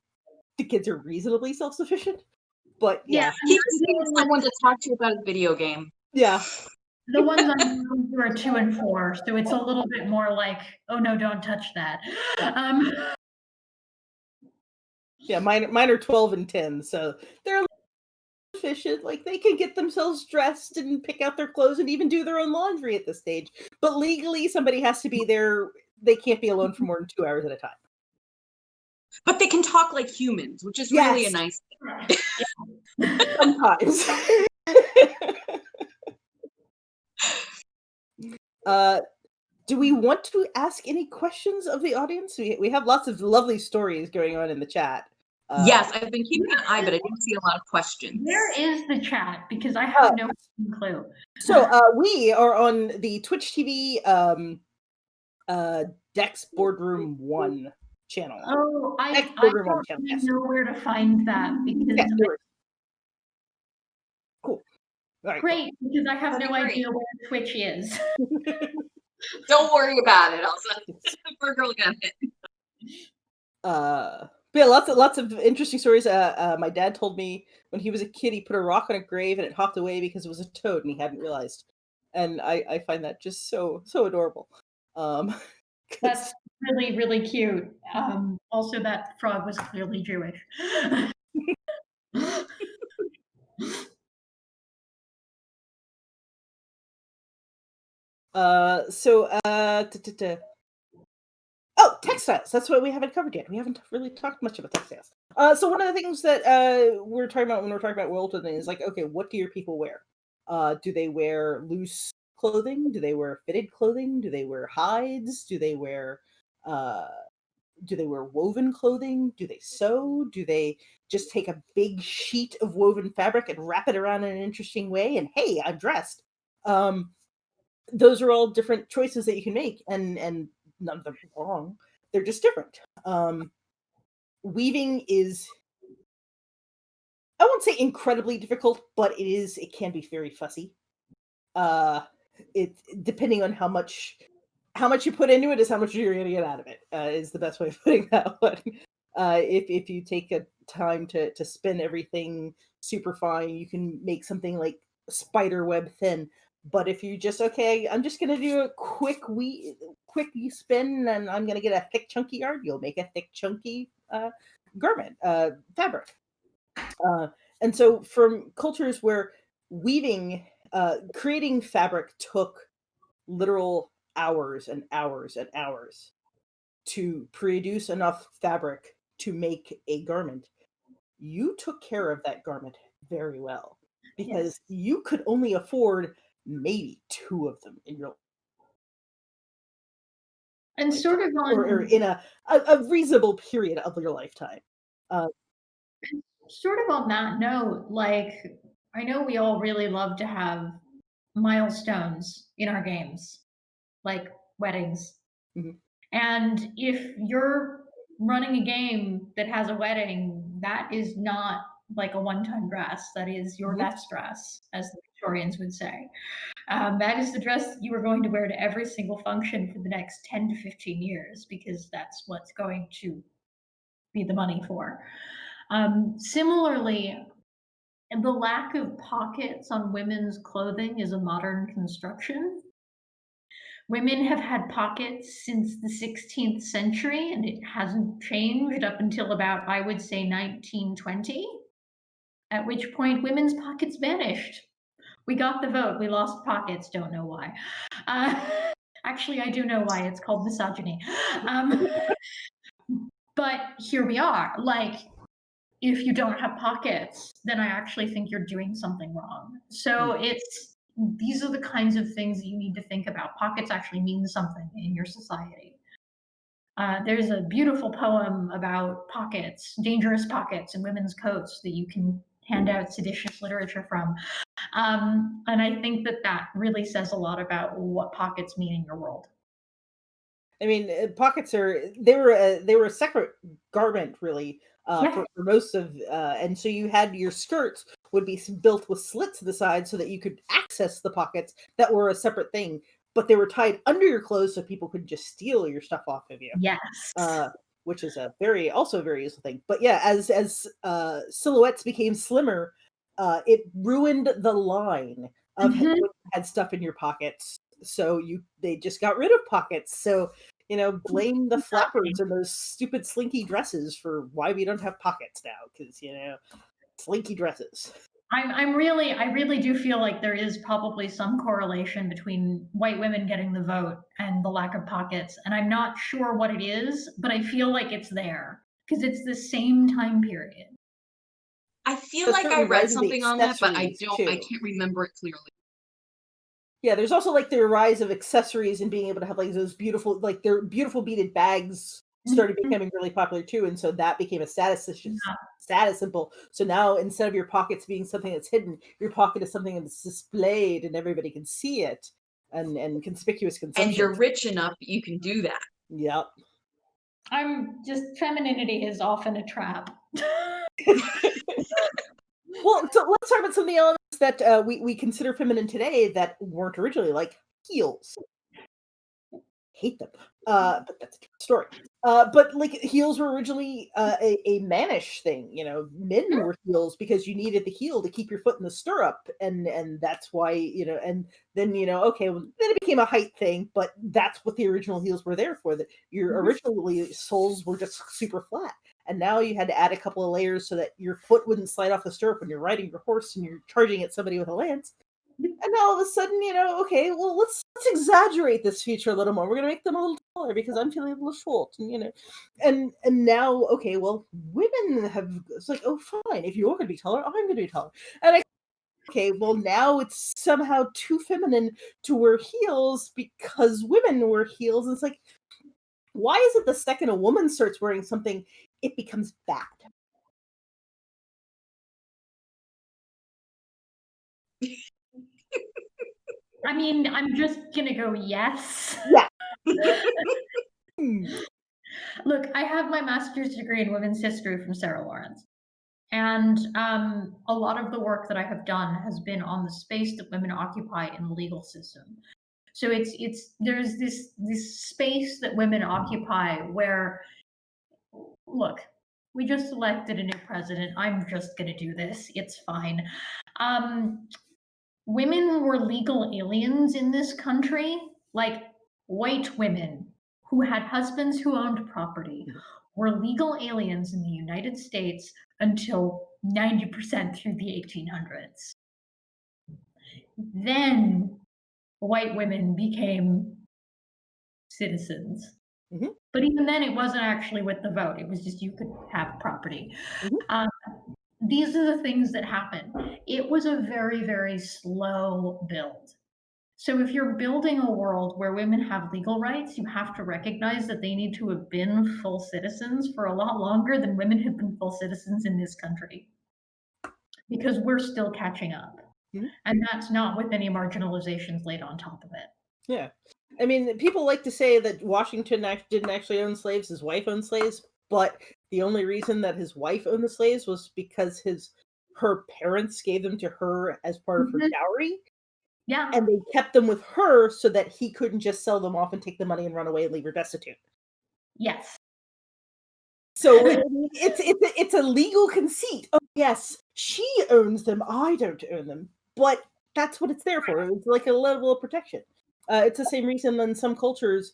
the kids are reasonably self-sufficient. But yeah. He just needs someone to talk to about a video game. Yeah. The ones I'm going through are 2 and 4, so it's a little bit more like, oh no, don't touch that. Yeah, mine are 12 and 10, so they're efficient. Like they can get themselves dressed and pick out their clothes and even do their own laundry at this stage. But legally, somebody has to be there. They can't be alone for more than 2 hours at a time. But they can talk like humans, which is really a nice thing. Sometimes. Do we want to ask any questions of the audience? We have lots of lovely stories going on in the chat. Yes, I've been keeping an eye, but I didn't see a lot of questions. Where is the chat? Because I have no clue. So we are on the Twitch TV Dex Boardroom 1 channel. Oh, I don't know where to find that because cool. All right, great, because I have no idea where Twitch is. Don't worry about it, Elsa. We're gonna get it. But yeah, lots of interesting stories. My dad told me when he was a kid, he put a rock on a grave and it hopped away because it was a toad and he hadn't realized. And I find that just so adorable. That's really, really cute. Also, that frog was clearly Jewish. Oh, textiles. That's what we haven't covered yet. We haven't really talked much about textiles. So one of the things that we're talking about when we're talking about world building is like, okay, what do your people wear? Do they wear loose clothing? Do they wear fitted clothing? Do they wear hides? Do they wear Do they wear woven clothing? Do they sew? Do they just take a big sheet of woven fabric and wrap it around in an interesting way? And hey, I'm dressed. Um, those are all different choices that you can make, and none of them are wrong. They're just different. Weaving is, I won't say incredibly difficult, but it can be very fussy. Uh, it depending on how much you put into it is how much you're going to get out of it. Is the best way of putting that one. If you take a time to spin everything super fine, you can make something like spider web thin. But if you just, okay, I'm just going to do a quick spin, and I'm going to get a thick chunky yarn, you'll make a thick chunky garment fabric. And so from cultures where weaving, creating fabric took literal hours and hours and hours to produce enough fabric to make a garment, you took care of that garment very well, because Yes. you could only afford maybe two of them in your And lifetime, sort of or on in a reasonable period of your lifetime. Uh, sort of on that note, like I know we all really love to have milestones in our games, like weddings. mhm, And if you're running a game that has a wedding, that is not like a one-time dress. That is your mhm. best dress, as the Victorians would say. That is the dress you are going to wear to every single function for the next 10 to 15 years, because that's what's going to be the money for. Similarly, the lack of pockets on women's clothing is a modern construction. Women have had pockets since the 16th century, and it hasn't changed up until about, I would say, 1920, at which point women's pockets vanished. We got the vote, we lost pockets, don't know why. Uh, actually, I do know why, it's called misogyny. Um, but here we are. Like, if you don't have pockets, then I actually think you're doing something wrong. So these are the kinds of things that you need to think about. Pockets actually mean something in your society. There's a beautiful poem about pockets, dangerous pockets in women's coats that you can hand out seditious literature from. And I think that really says a lot about what pockets mean in your world. I mean, pockets they were a separate garment, really, Yeah. for most of, and so you had your skirts would be built with slits to the side so that you could access the pockets that were a separate thing, but they were tied under your clothes so people couldn't just steal your stuff off of you. Yes. uh, which is also a very useful thing. But yeah, as silhouettes became slimmer, it ruined the line of when Mhm. you had stuff in your pockets. So they just got rid of pockets. So blame the Exactly. flappers and those stupid slinky dresses for why we don't have pockets now. Because slinky dresses. I really do feel like there is probably some correlation between white women getting the vote and the lack of pockets, and I'm not sure what it is, but I feel like it's there because it's the same time period. I feel A like I certain read rise of the something on that, but accessories I too. can't remember it clearly. Yeah, there's also like the rise of accessories and being able to have like those beautiful, like their beautiful beaded bags started Mhm. becoming really popular too, and so that became a Yeah. status symbol. So now instead of your pockets being something that's hidden, your pocket is something that's displayed and everybody can see it, and conspicuous And consumption. you're rich enough, you can do that. Yep. I'm just femininity is often a trap. Well, so let's talk about some of the elements that we consider feminine today that weren't originally, like heels. Hate them. But that's a different story. But like heels were originally a mannish thing. Men wore heels because you needed the heel to keep your foot in the stirrup, and that's why And then okay, well, then it became a height thing, but that's what the original heels were there for. That your Mhm. originally soles were just super flat, and now you had to add a couple of layers so that your foot wouldn't slide off the stirrup when you're riding your horse and you're charging at somebody with a lance. And now all of a sudden, okay, well, let's exaggerate this feature a little more. We're gonna make them a little taller because I'm feeling a little short, and now, okay, well, women have it's like, oh, fine, if you're gonna be taller, I'm gonna be taller, and okay, well, now it's somehow too feminine to wear heels because women wear heels. And it's like, Why is it the second a woman starts wearing something, it becomes bad? I mean, I'm just gonna go yes. Yeah. Hmm. Look, I have my master's degree in women's history from Sarah Lawrence. And a lot of the work that I have done has been on the space that women occupy in the legal system. So there's this space that women occupy where, look, we just elected a new president. I'm just gonna do this. It's fine. Women were legal aliens in this country, like white women who had husbands who owned property were legal aliens in the United States until 90% through the 1800s. Then white women became citizens. Mm-hmm. But even then, it wasn't actually with the vote. It was just you could have property. Mm-hmm. These are the things that happen. It was a very, very slow build. So if you're building a world where women have legal rights, you have to recognize that they need to have been full citizens for a lot longer than women have been full citizens in this country. Because we're still catching up. Mm-hmm. And that's not with any marginalizations laid on top of it. Yeah. I mean, people like to say that Washington didn't actually own slaves, his wife owned slaves, but the only reason that his wife owned the slaves was because her parents gave them to her as part of her dowry. Yeah. And they kept them with her so that he couldn't just sell them off and take the money and run away and leave her destitute. Yes. So it's a legal conceit. Oh yes, she owns them, I don't own them. But that's what it's there for. It's like a level of protection. It's the same reason in some cultures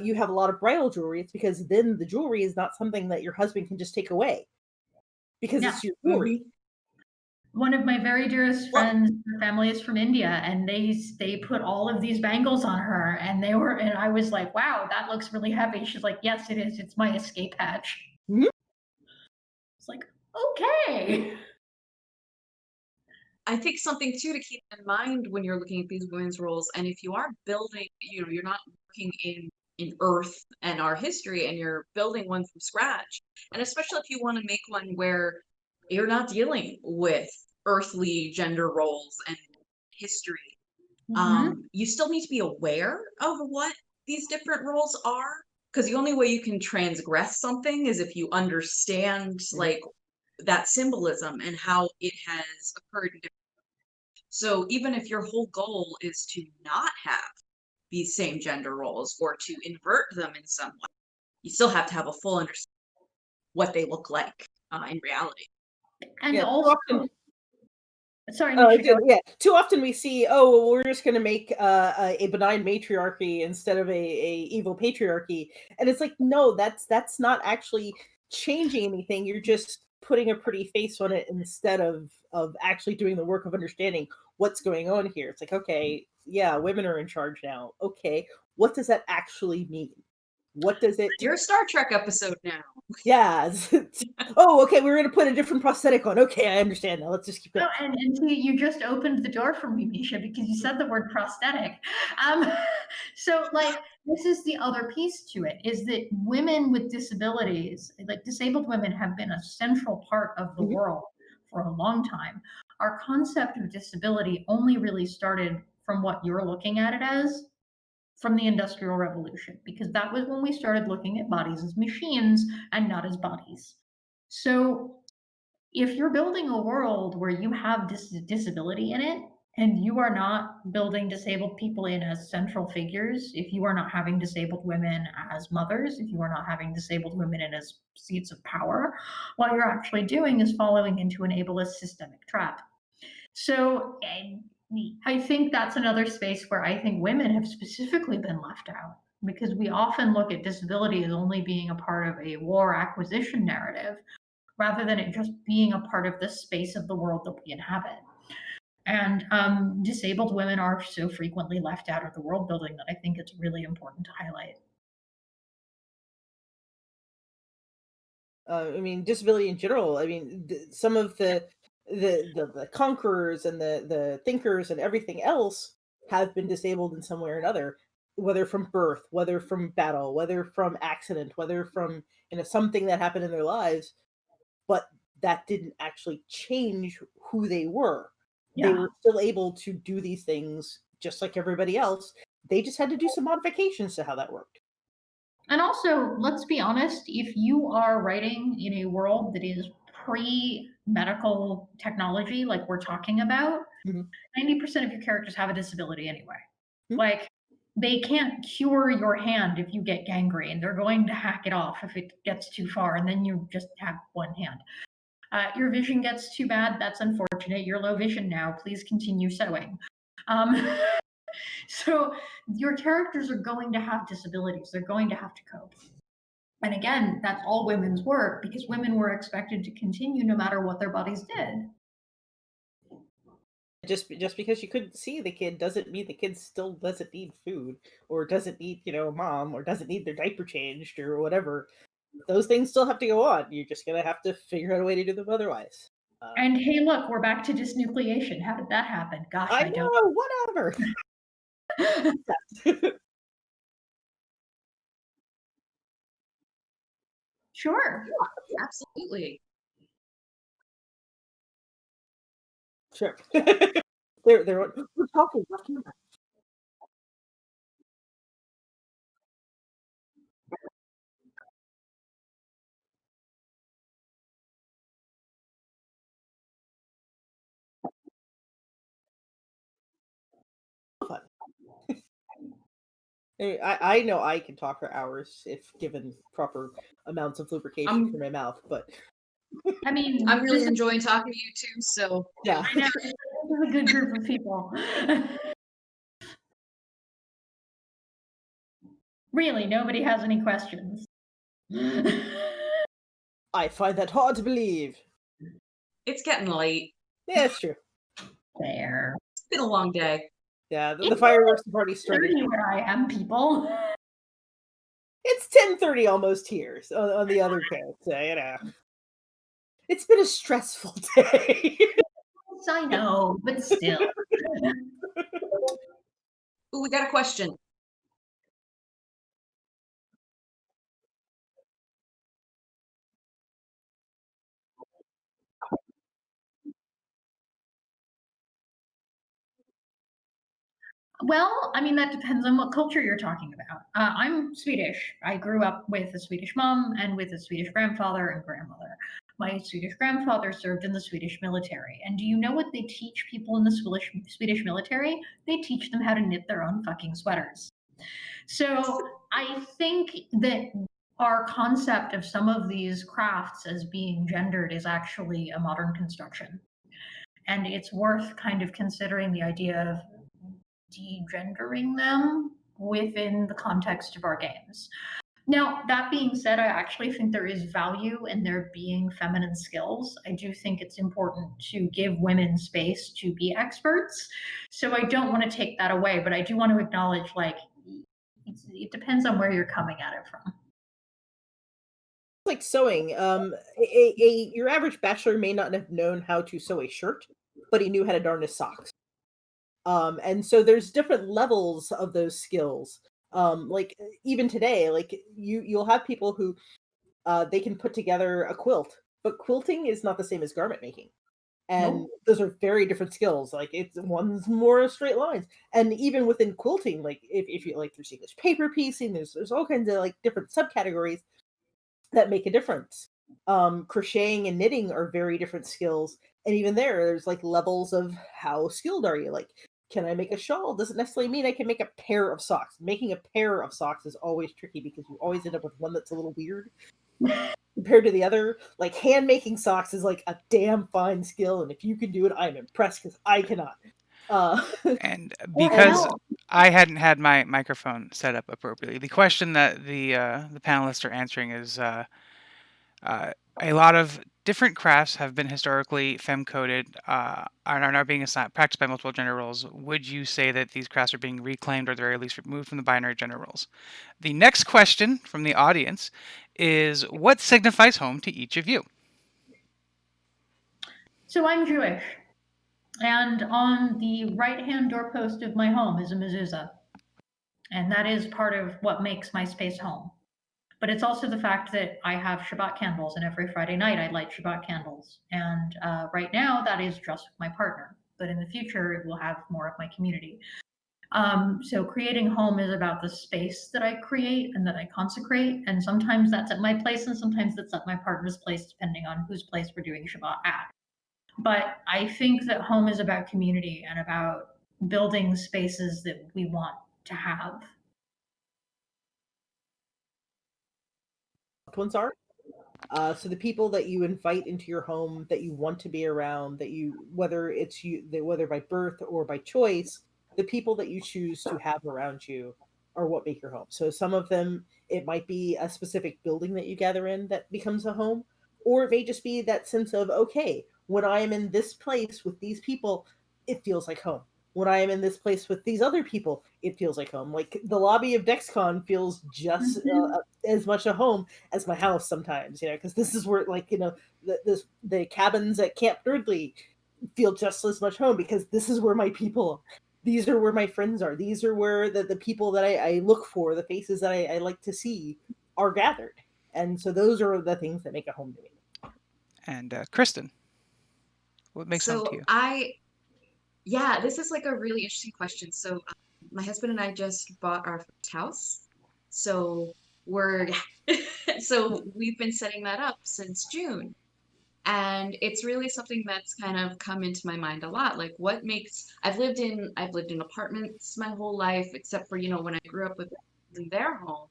you have a lot of bridal jewelry. It's because then the jewelry is not something that your husband can just take away because it's your jewelry. One of my very dearest friends, her family is from India, and they put all of these bangles on her, and I was like, wow, that looks really heavy. She's like, yes, it is. It's my escape hatch. Mm-hmm. It's like, okay. I think something too to keep in mind when you're looking at these women's roles, and if you are building, you're not working in Earth and our history, and you're building one from scratch, and especially if you want to make one where you're not dealing with earthly gender roles and history, you still need to be aware of what these different roles are, because the only way you can transgress something is if you understand like that symbolism and how it has occurred in different. So even if your whole goal is to not have these same gender roles or to invert them in some way, you still have to have a full understanding of what they look like in reality. And yeah, also, sorry, too often we see, oh, well, we're just going to make a benign matriarchy instead of a evil patriarchy, and it's like, no, that's not actually changing anything. You're just putting a pretty face on it instead of actually doing the work of understanding what's going on here. It's like, okay, yeah, women are in charge now. Okay, what does that actually mean? What does it? You're a Star Trek episode now. Yeah. Oh, okay. We're gonna put a different prosthetic on. Okay, I understand now. Let's just keep going. Oh, and you just opened the door for me, Misha, because you said the word prosthetic. So, like, this is the other piece to it: is that women with disabilities, like disabled women, have been a central part of the world for a long time. Our concept of disability only really started from what you're looking at it as, from the Industrial Revolution, because that was when we started looking at bodies as machines and not as bodies. So if you're building a world where you have disability in it, and you are not building disabled people in as central figures, if you are not having disabled women as mothers, if you are not having disabled women in as seats of power, what you're actually doing is following into an ableist systemic trap. So I think that's another space where I think women have specifically been left out, because we often look at disability as only being a part of a war acquisition narrative, rather than it just being a part of the space of the world that we inhabit. And disabled women are so frequently left out of the world building that I think it's really important to highlight. I mean, disability in general. I mean, some of the conquerors and the thinkers and everything else have been disabled in some way or another. whether from birth, whether from battle, whether from accident, whether from something that happened in their lives, but that didn't actually change who they were. They were still able to do these things just like everybody else. They just had to do some modifications to how that worked. And also, let's be honest, if you are writing in a world that is pre-medical technology, like we're talking about, 90% of your characters have a disability anyway. Like, they can't cure your hand if you get gangrene. They're going to hack it off if it gets too far, and then you just have one hand. Your vision gets too bad. That's unfortunate. You're low vision now. Please continue sewing. So your characters are going to have disabilities. They're going to have to cope. And again, that's all women's work because women were expected to continue no matter what their bodies did. Just because you couldn't see the kid doesn't mean the kid still doesn't need food or doesn't need, a mom or doesn't need their diaper changed or whatever. Those things still have to go on. You're just going to have to figure out a way to do them otherwise. And hey, look, we're back to disnucleation. How did that happen? Gosh, I don't know. Whatever. Sure. Yeah, absolutely. Sure. we're talking. I know I can talk for hours if given proper amounts of lubrication for my mouth, but I mean, I'm really enjoying talking to you too, so yeah. I know, this is a good group of people. Really, nobody has any questions. I find that hard to believe. It's getting late. Yeah, it's true. Fair. It's been a long day. Yeah, the fireworks have already started. Where I am, people. It's 10:30 almost here on the other coast, so, It's been a stressful day. Yes, I know, but still. Ooh, we got a question. Well, I mean, that depends on what culture you're talking about. I'm Swedish. I grew up with a Swedish mom and with a Swedish grandfather and grandmother. My Swedish grandfather served in the Swedish military. And do you know what they teach people in the Swedish military? They teach them how to knit their own fucking sweaters. So I think that our concept of some of these crafts as being gendered is actually a modern construction. And it's worth kind of considering the idea of degendering them within the context of our games. Now, that being said, I actually think there is value in there being feminine skills. I do think it's important to give women space to be experts. So I don't want to take that away, but I do want to acknowledge, like, it depends on where you're coming at it from. Like sewing, your average bachelor may not have known how to sew a shirt, but he knew how to darn his socks. And so there's different levels of those skills. Like even today, like you'll have people who they can put together a quilt, but quilting is not the same as garment making. And those are very different skills. Like one's more straight lines. And even within quilting, like if you like there's English paper piecing, there's all kinds of like different subcategories that make a difference. Crocheting and knitting are very different skills. And even there's like levels of how skilled are you? Like, can I make a shawl? Doesn't necessarily mean I can make a pair of socks. Making a pair of socks is always tricky because you always end up with one that's a little weird compared to the other. Like hand making socks is like a damn fine skill, and if you can do it, I'm impressed because I cannot. And because I hadn't had my microphone set up appropriately, the question that the panelists are answering is a lot of different crafts have been historically femme-coded and are now being practiced by multiple gender roles. Would you say that these crafts are being reclaimed or at the very least removed from the binary gender roles? The next question from the audience is, what signifies home to each of you? So I'm Jewish, and on the right-hand doorpost of my home is a mezuzah. And that is part of what makes my space home. But it's also the fact that I have Shabbat candles, and every Friday night I light Shabbat candles. And right now that is just with my partner. But in the future, it will have more of my community. So creating home is about the space that I create and that I consecrate. And sometimes that's at my place, and sometimes that's at my partner's place, depending on whose place we're doing Shabbat at. But I think that home is about community and about building spaces that we want to have. Ones are. So the people that you invite into your home that you want to be around, that you whether it's you whether by birth or by choice, the people that you choose to have around you are what make your home. So some of them, it might be a specific building that you gather in that becomes a home, or it may just be that sense of, okay, when I am in this place with these people, it feels like home. When I am in this place with these other people, it feels like home. Like the lobby of DexCon feels just as much a home as my house sometimes, because this is where, like, the cabins at Camp Nerdly feel just as much home, because this is where my people are. These are where my friends are. These are where the people that I look for, the faces that I like to see, are gathered. And so those are the things that make a home to me. And Kristen, what makes home to you? Yeah, this is like a really interesting question. So my husband and I just bought our first house. So so we've been setting that up since June. And it's really something that's kind of come into my mind a lot. Like I've lived in apartments my whole life, except for, when I grew up with in their home.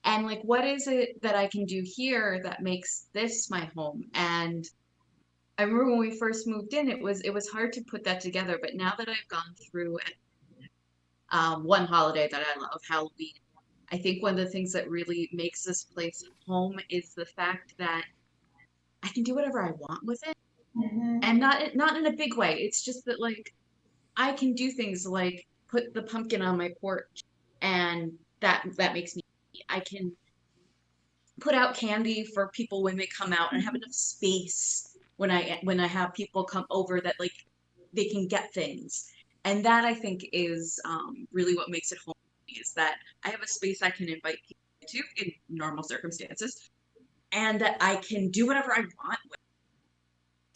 And like, what is it that I can do here that makes this my home? And I remember when we first moved in, it was hard to put that together. But now that I've gone through one holiday that I love, Halloween, I think one of the things that really makes this place home is the fact that I can do whatever I want with it, and not in a big way. It's just that, like, I can do things like put the pumpkin on my porch, and that makes me happy. I can put out candy for people when they come out, and have enough space when I have people come over that, like, they can get things. And that, I think, is really what makes it home, is that I have a space I can invite people to in normal circumstances, and that I can do whatever I want with.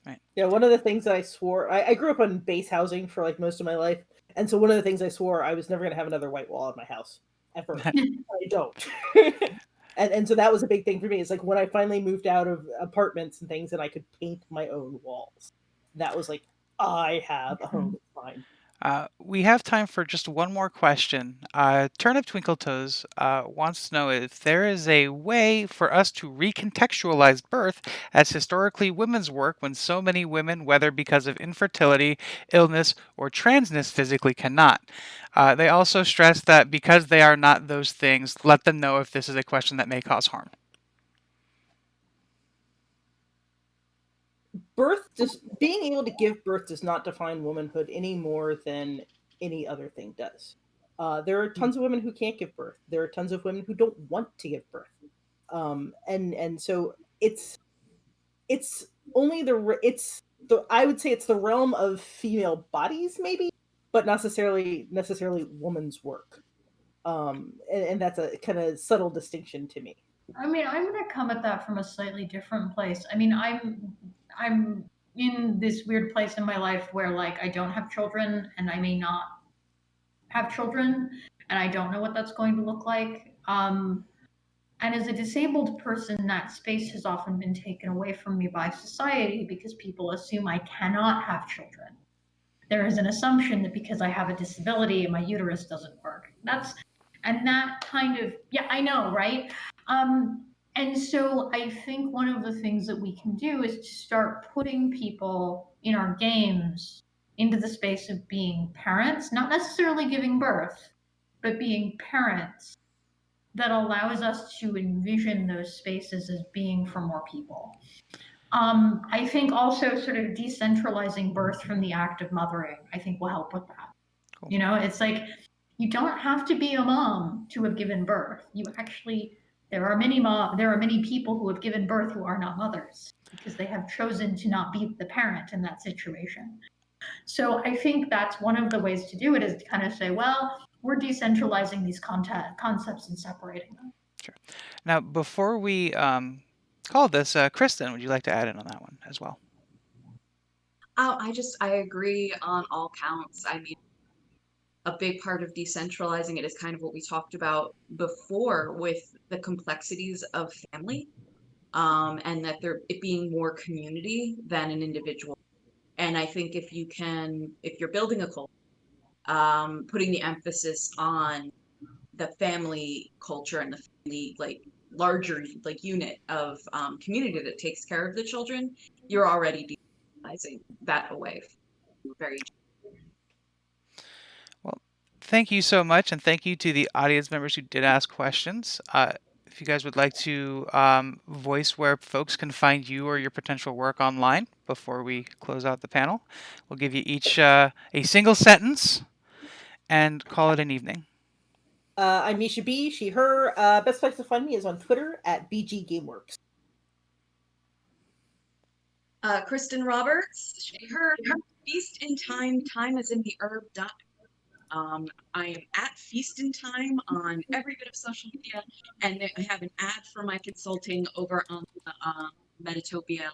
Right. Yeah, one of the things that I swore, I grew up on base housing for like most of my life, and so one of the things I swore, I was never going to have another white wall in my house ever. I don't. And so that was a big thing for me. It's like when I finally moved out of apartments and things, and I could paint my own walls. That was like, I have a home. It's fine. We have time for just one more question. Turnip Twinkletoes wants to know if there is a way for us to recontextualize birth as historically women's work when so many women, whether because of infertility, illness, or transness, physically cannot. They also stress that because they are not those things, let them know if this is a question that may cause harm. Being able to give birth does not define womanhood any more than any other thing does. There are tons of women who can't give birth. There are tons of women who don't want to give birth. And so it's only I would say it's the realm of female bodies, maybe, but not necessarily woman's work. And that's a kind of subtle distinction to me. I mean, I'm going to come at that from a slightly different place. I mean, I'm in this weird place in my life where, like, I don't have children, and I may not have children, and I don't know what that's going to look like. And as a disabled person, that space has often been taken away from me by society because people assume I cannot have children. There is an assumption that because I have a disability, my uterus doesn't work. And that kind of, yeah, I know, right? And so I think one of the things that we can do is to start putting people in our games into the space of being parents, not necessarily giving birth, but being parents, that allows us to envision those spaces as being for more people. I think also sort of decentralizing birth from the act of mothering, I think, will help with that. Cool. It's like, you don't have to be a mom to have given birth. There are many people who have given birth who are not mothers because they have chosen to not be the parent in that situation. So I think that's one of the ways to do it, is to kind of say, well, we're decentralizing these concepts and separating them. Sure. Now, before we call this, Kristen, would you like to add in on that one as well? Oh, I agree on all counts. I mean, a big part of decentralizing it is kind of what we talked about before with the complexities of family, and that it being more community than an individual. And I think if you're building a culture, putting the emphasis on the family culture and the family larger unit of community that takes care of the children, you're already decentralizing that away from very. Well, thank you so much, and thank you to the audience members who did ask questions. If you guys would like to voice where folks can find you or your potential work online before we close out the panel, we'll give you each a single sentence and call it an evening. I'm Misha B, she, her. Best place to find me is on Twitter at BGGameworks. Kristen Roberts, she, her. Feast in Time, time is in the herb. I am at Feast in Time on every bit of social media, and I have an ad for my consulting over on the METATOPIA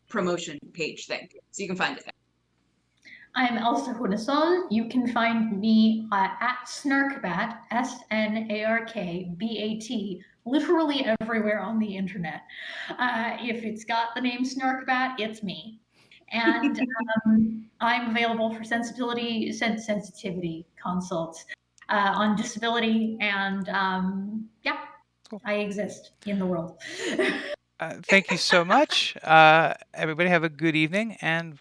promotion page thing, so you can find it there. I'm Elsa Sjunneson. You can find me at Snarkbat, SNARKBAT, literally everywhere on the internet. If it's got the name Snarkbat, it's me. And I'm available for sensitivity consults on disability, and yeah, cool. I exist in the world. Thank you so much. Everybody have a good evening, and